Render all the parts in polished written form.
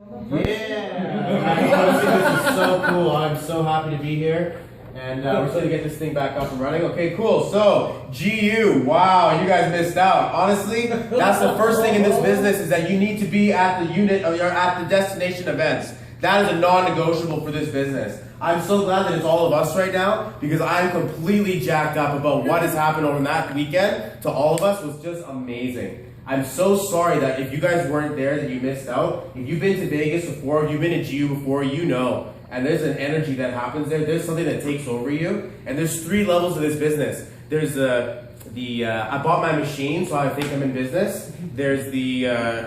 Yeah! This is so cool. I'm so happy to be here. And we're just gonna get this thing back up and running. Okay, cool. So, Jiyuu, wow, you guys missed out. Honestly, that's the first thing in this business is that you need to be at the unit or at the destination events. That is a non-negotiable for this business. I'm so glad that it's all of us right now because I'm completely jacked up about what has happened over that weekend to all of us was just amazing. I'm so sorry that if you guys weren't there that you missed out. If you've been to Vegas before, if you've been to Jiyuu before, you know. And there's an energy that happens there. There's something that takes over you. And there's 3 levels of this business. There's I bought my machine, so I think I'm in business. There's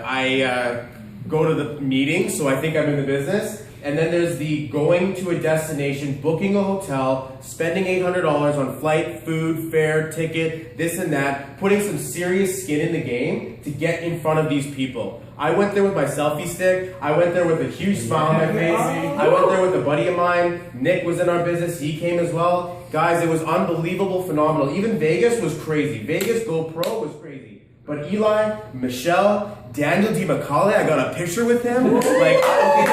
I go to the meeting, so I think I'm in the business. And then there's the going to a destination, booking a hotel, spending $800 on flight, food, fare, ticket, this and that, putting some serious skin in the game to get in front of these people. I went there with my selfie stick. I went there with a huge smile on my face. I went there with a buddy of mine. Nick was in our business. He came as well. Guys, it was unbelievable, phenomenal. Even Vegas was crazy. Vegas GoPro was crazy. But Eli, Michelle, Daniel DiMacaulay, I got a picture with him. Like, okay,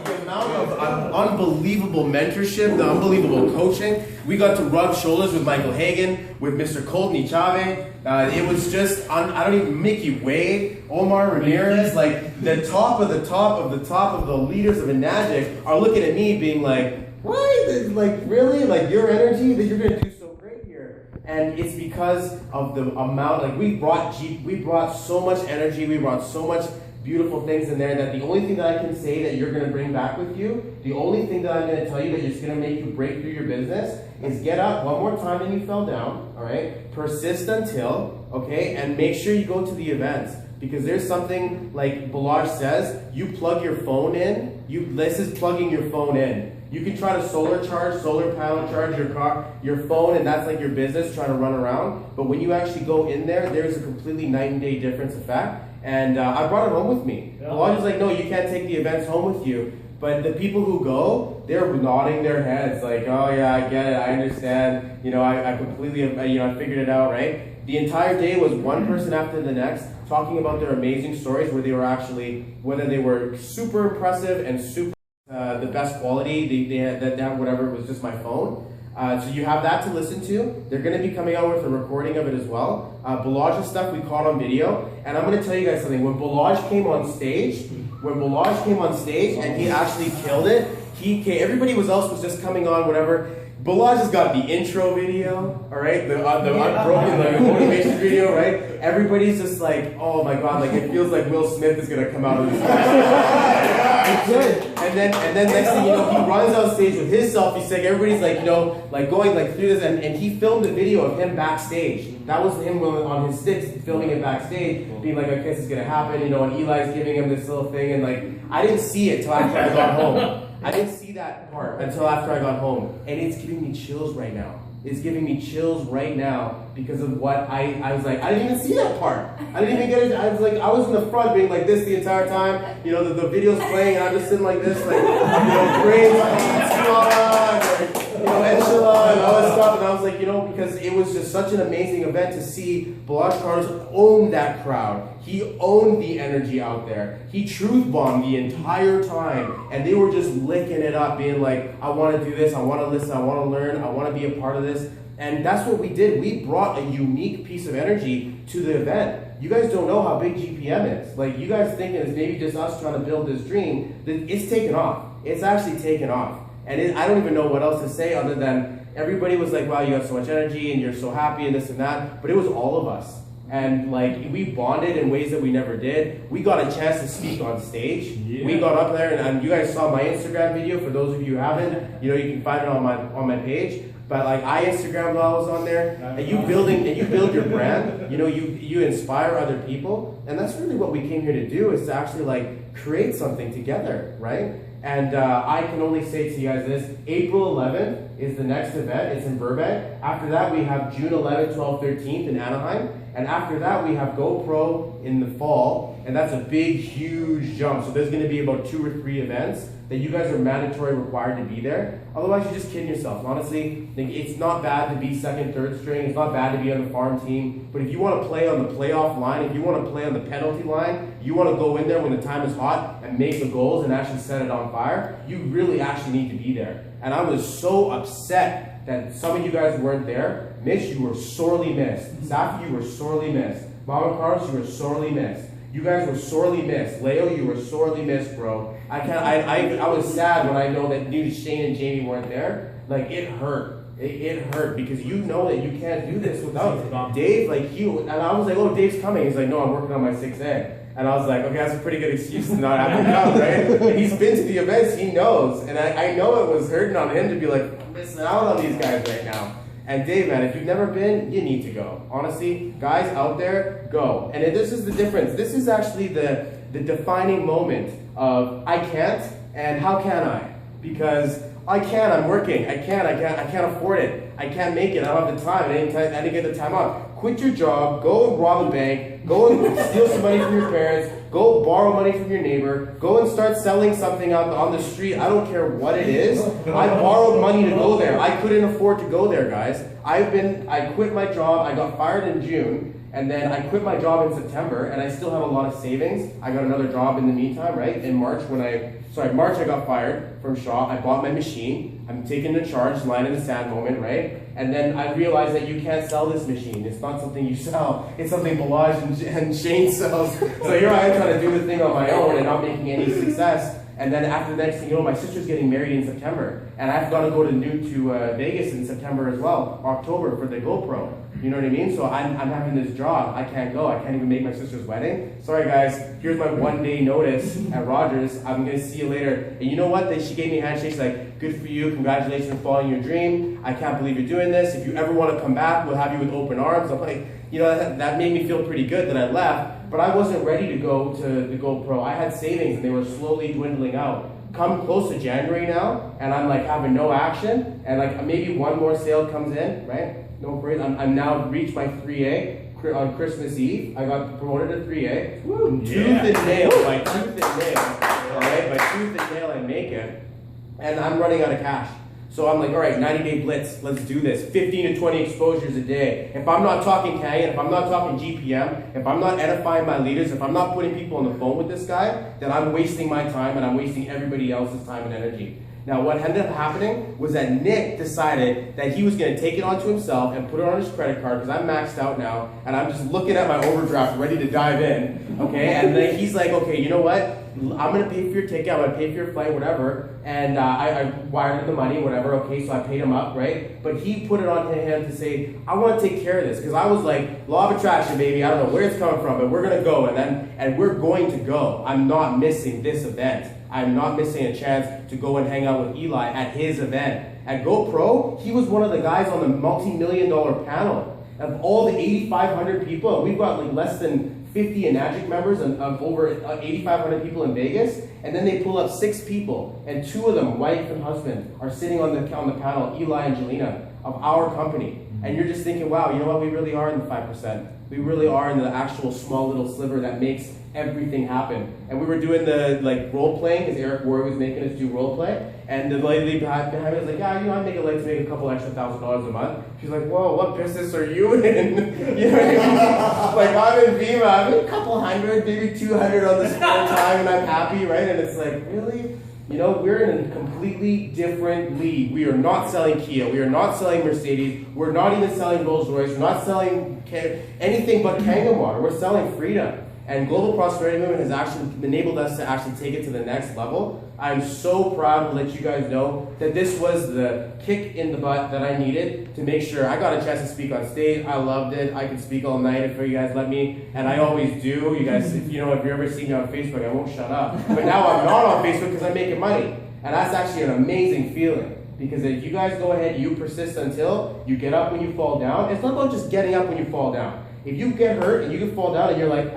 the amount of unbelievable mentorship, the unbelievable coaching. We got to rub shoulders with Michael Hagan, with Mr. Colton Chave. It was just, I don't even, Mickey Wade, Omar Ramirez, like the top of the top of the top of the leaders of Enagic are looking at me being like, what? Like, really? Like, your energy that you're going to do so great here. And it's because of the amount, like we brought so much energy, we brought so much beautiful things in there that the only thing that I can say that you're going to bring back with you, the only thing that I'm going to tell you that is going to make you break through your business is get up one more time than you fell down, all right? Persist until, okay? And make sure you go to the events because there's something like Balazs says, you plug your phone in, this is plugging your phone in. You can try to solar panel charge your car, your phone, and that's like your business trying to run around. But when you actually go in there, there's a completely night and day difference effect. And I brought it home with me. Yeah. Balazs is like, no, you can't take the events home with you. But the people who go, they're nodding their heads like, oh yeah, I get it, I understand. You know, I completely, I figured it out, right? The entire day was one person after the next talking about their amazing stories where they were actually, whether they were super impressive and super the best quality, they had that whatever, it was just my phone. So you have that to listen to. They're going to be coming out with a recording of it as well. Balazs' stuff we caught on video. And I'm going to tell you guys something. When Balazs came on stage and he actually killed it, everybody else was just coming on, whatever. Balazs has got the intro video, all right? The unbroken like motivation video, right? Everybody's just like, oh my God, like it feels like Will Smith is gonna come out of this. And then next thing you know, he runs on stage with his selfie stick. Everybody's like, like going like through this, and he filmed a video of him backstage. That was him on his sticks, filming it backstage, being like, okay, this is gonna happen, and Eli's giving him this little thing, and like, I didn't see it till after I got home. I didn't see that part until after I got home, and it's giving me chills right now. It's giving me chills right now because of what I was like, I didn't even see that part. I didn't even get it. I was in the front being like this the entire time. You know, the video's playing and I'm just sitting like this, like, praise, Inshallah, and all that stuff. And I was like, because it was just such an amazing event to see Balazs Carlos own that crowd. He owned the energy out there. He truth bombed the entire time. And they were just licking it up, being like, I want to do this, I want to listen, I want to learn, I want to be a part of this. And that's what we did. We brought a unique piece of energy to the event. You guys don't know how big GPM is. Like, you guys thinking it's maybe just us trying to build this dream. It's taken off. It's actually taken off. And I don't even know what else to say other than everybody was like, wow, you have so much energy and you're so happy and this and that. But it was all of us. And like, we bonded in ways that we never did. We got a chance to speak on stage. Yeah. We got up there and you guys saw my Instagram video. For those of you who haven't, you can find it on my page. But like, I Instagrammed while I was on there, and you build your brand. You inspire other people, and that's really what we came here to do, is to actually like create something together, right? And I can only say to you guys this: April 11th is the next event. It's in Burbank. After that, we have June 11th, 12th, 13th in Anaheim, and after that, we have GoPro in the fall. and that's a big, huge jump. So there's gonna be about 2 or 3 events that you guys are mandatory required to be there. Otherwise, you're just kidding yourself. Honestly, like, it's not bad to be second, third string. It's not bad to be on the farm team. But if you want to play on the playoff line, if you want to play on the penalty line, you want to go in there when the time is hot and make the goals and actually set it on fire, you really actually need to be there. And I was so upset that some of you guys weren't there. Mitch, you were sorely missed. Safi, you were sorely missed. Mama Carlos, you were sorely missed. You guys were sorely missed. Leo, you were sorely missed, bro. I was sad when I know that Shane and Jamie weren't there. Like, it hurt. It hurt because you know that you can't do this without Dave. Like, and I was like, oh, Dave's coming. He's like, no, I'm working on my 6A. And I was like, okay, that's a pretty good excuse to not have to come, right? And he's been to the events, he knows. And I know it was hurting on him to be like, I'm missing out on these guys right now. And Dave, man, if you've never been, you need to go. Honestly, guys out there, go. And this is the difference. This is actually the defining moment of I can't and how can I? Because I can, I'm working. I can't afford it. I can't make it. I don't have the time. I didn't get the time off. Quit your job. Go and rob a bank. Go and steal some money from your parents. Go borrow money from your neighbor. Go and start selling something out on the street. I don't care what it is. I borrowed money to go there. I couldn't afford to go there, guys. I quit my job. I got fired in June. And then I quit my job in September, and I still have a lot of savings. I got another job in the meantime, right? In March March I got fired from Shaw. I bought my machine. I'm taking the charge, line in the sand moment, right? And then I realized that you can't sell this machine. It's not something you sell. It's something Balaj and Shane sells. So here I am trying to do the thing on my own and not making any success. And then after the next thing you know, my sister's getting married in September. And I've got to go to Vegas in September as well, October, for the GoPro. You know what I mean? So I'm having this job. I can't go. I can't even make my sister's wedding. Sorry, guys. Here's my 1 day notice at Rogers. I'm going to see you later. And you know what? She gave me a handshake. She's like, good for you. Congratulations on following your dream. I can't believe you're doing this. If you ever want to come back, we'll have you with open arms. I'm like, you know, that made me feel pretty good that I left. But I wasn't ready to go to the GoPro. I had savings and they were slowly dwindling out. Come close to January now, and I'm like having no action, and like maybe one more sale comes in, right? No worries. I'm now reached my 3A on Christmas Eve. I got promoted to 3A. Woo, tooth and nail, by tooth and nail. All right, by tooth and nail I make it, and I'm running out of cash. So I'm like, all right, 90-day blitz, let's do this. 15 to 20 exposures a day. If I'm not talking Kangen, if I'm not talking GPM, if I'm not edifying my leaders, if I'm not putting people on the phone with this guy, then I'm wasting my time and I'm wasting everybody else's time and energy. Now, what ended up happening was that Nick decided that he was going to take it onto himself and put it on his credit card because I'm maxed out now and I'm just looking at my overdraft ready to dive in, okay? And then he's like, okay, you know what? I'm going to pay for your ticket, I'm going to pay for your flight, whatever. And I wired him the money, whatever, okay, so I paid him up, right? But he put it on him to say, I want to take care of this. Because I was like, law of attraction, baby, I don't know where it's coming from, but we're going to go. And we're going to go. I'm not missing this event. I'm not missing a chance to go and hang out with Eli at his event. At GoPro, he was one of the guys on the multi-million-dollar panel. Of all the 8,500 people, and we've got like less than 50 Enagic members of over 8,500 people in Vegas, and then they pull up 6 people, and 2 of them, wife and husband, are sitting on the panel, Eli and Jelena, of our company. And you're just thinking, wow, you know what, we really are in the 5%. We really are in the actual small little sliver that makes everything happen. And we were doing the role playing, because Eric Roy was making us do role play, and the lady behind me was like, yeah, you know, I make it like to make a couple extra $1,000 a month. She's like, whoa, what business are you in? You know what I mean? Like, I'm in Vima, I'm in a couple hundred, maybe 200 on the spare time, and I'm happy, right? And it's like, really? You know, we're in a completely different league. We are not selling Kia. We are not selling Mercedes. We're not even selling Rolls Royce. We're not selling anything but Kangen water. We're selling freedom. And Global Prosperity Movement has actually enabled us to actually take it to the next level. I'm so proud to let you guys know that this was the kick in the butt that I needed to make sure I got a chance to speak on stage. I loved it. I could speak all night if you guys let me, and I always do. You guys, if you ever see me on Facebook, I won't shut up. But now I'm not on Facebook because I'm making money, and that's actually an amazing feeling. Because if you guys go ahead, you persist until you get up when you fall down. It's not about just getting up when you fall down. If you get hurt and you can fall down and you're like,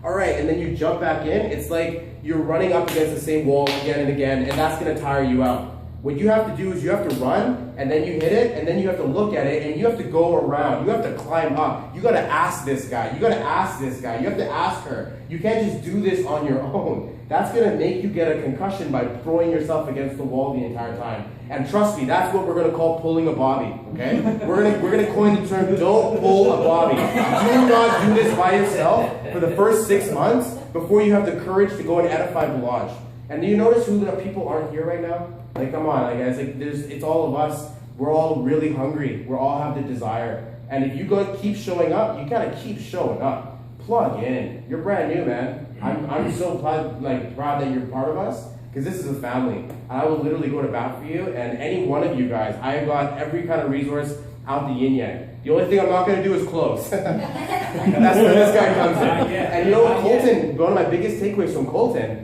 all right, and then you jump back in, it's like you're running up against the same wall again and again, and that's going to tire you out. What you have to do is you have to run, and then you hit it, and then you have to look at it, and you have to go around. You have to climb up. You gotta ask this guy. You gotta ask this guy. You have to ask her. You can't just do this on your own. That's gonna make you get a concussion by throwing yourself against the wall the entire time. And trust me, that's what we're gonna call pulling a Bobby, okay? We're gonna coin the term, don't pull a Bobby. Do not do this by yourself for the first 6 months before you have the courage to go and edify the lodge. And do you notice who the people aren't here right now? Like, come on, like, guys, like, it's all of us. We're all really hungry. We all have the desire. And if you keep showing up, you gotta keep showing up. Plug in. You're brand new, man. I'm so proud that you're part of us, because this is a family. I will literally go to bat for you, and any one of you guys, I have got every kind of resource out the yin yang. The only thing I'm not gonna do is close. That's where this guy comes in. And you know what, Colton, one of my biggest takeaways from Colton,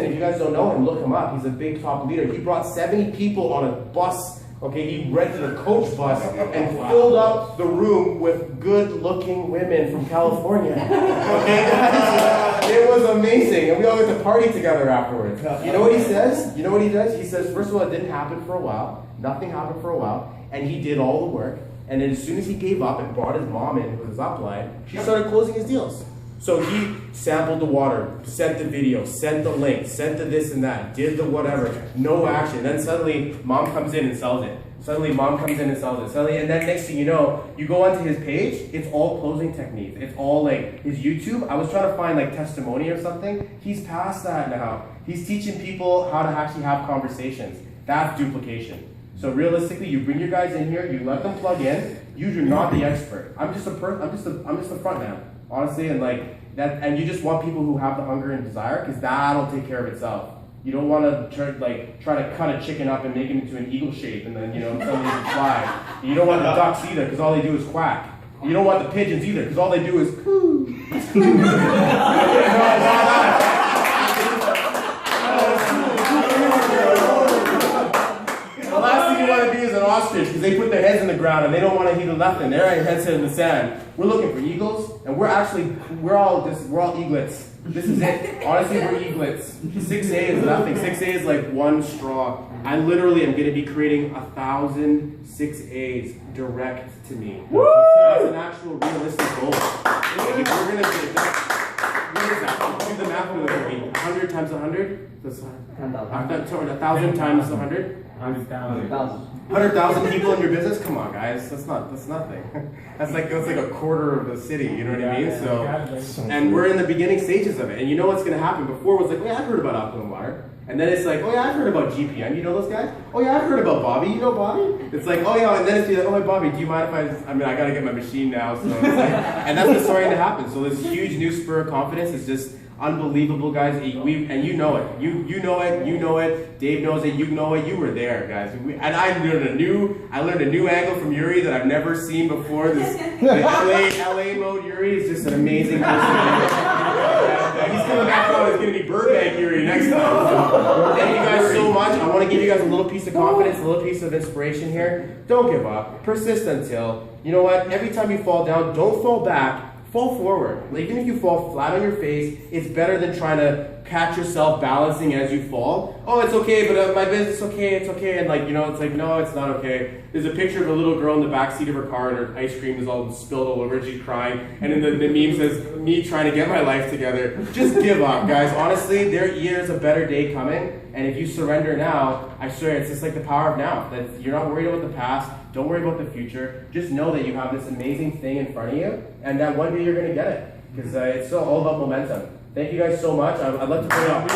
if you guys don't know him, look him up. He's a big top leader. He brought 70 people on a bus. Okay, he rented a coach bus and filled up the room with good-looking women from California. Okay, guys? It was amazing. And we all went to party together afterwards. You know what he says? You know what he does? He says, first of all, it didn't happen for a while. Nothing happened for a while. And he did all the work. And then as soon as he gave up and brought his mom in with his upline, she started closing his deals. So he sampled the water, sent the video, sent the link, sent the this and that, did the whatever, no action. Then suddenly, mom comes in and sells it. Suddenly, and then next thing you know, you go onto his page, it's all closing techniques. It's all like his YouTube. I was trying to find like testimony or something. He's past that now. He's teaching people how to actually have conversations. That's duplication. So realistically, you bring your guys in here, you let them plug in. You're not the expert. I'm just the front man. Honestly, and like that, and you just want people who have the hunger and desire, because that'll take care of itself. You don't want to try to cut a chicken up and make it into an eagle shape, and then suddenly you can fly. And you don't want the ducks either, because all they do is quack. You don't want the pigeons either, because all they do is coo. The last thing you want to be is an ostrich, because they put their heads in the ground and they don't want to hear nothing. They're at your heads in the sand. We're looking for eagles, and we're all eaglets. This is it. Honestly, we're eaglets. 6A is nothing. 6A is like one straw. I literally am going to be creating 1,000 6As direct to me. Woo! That's an actual realistic goal. Like if we're going to get that, what is that? Do the math with me. 100 times 100? That's 1,000 times 100? 100,000 people in your business? Come on, guys. That's nothing. That's like a quarter of the city. You know what I mean? So, and we're in the beginning stages of it. And you know what's going to happen? Before it was like, oh yeah, I've heard about Alkaline Water. And then it's like, oh yeah, I've heard about GPM. You know those guys? Oh yeah, I've heard about Bobby. You know Bobby? It's like, oh yeah. And then it's like, oh hey Bobby, do you mind if I got to get my machine now. So it's like, and that's what's starting to happen. So this huge new spur of confidence is just unbelievable, guys. And you know it. You know it. You know it. Dave knows it. You know it. You were there, guys. And I learned a new angle from Yuri that I've never seen before. This LA mode Yuri is just an amazing person. He's coming back on. It's going to be Burbank Yuri next time. So, thank you guys so much. I want to give you guys a little piece of confidence, a little piece of inspiration here. Don't give up. Persist until. You know what? Every time you fall down, don't fall back. Fall forward. Like, even if you fall flat on your face, it's better than trying to catch yourself balancing as you fall. Oh, it's okay, but my business, it's okay. And it's like, no, it's not okay. There's a picture of a little girl in the back seat of her car and her ice cream is all spilled all over and she's crying. And then the meme says, me trying to get my life together. Just give up, guys. Honestly, there is a better day coming. And if you surrender now, I swear, it's just like the power of now. That you're not worried about the past. Don't worry about the future. Just know that you have this amazing thing in front of you, and that one day you're going to get it. Because it's still all about momentum. Thank you guys so much. I'd like to bring it up.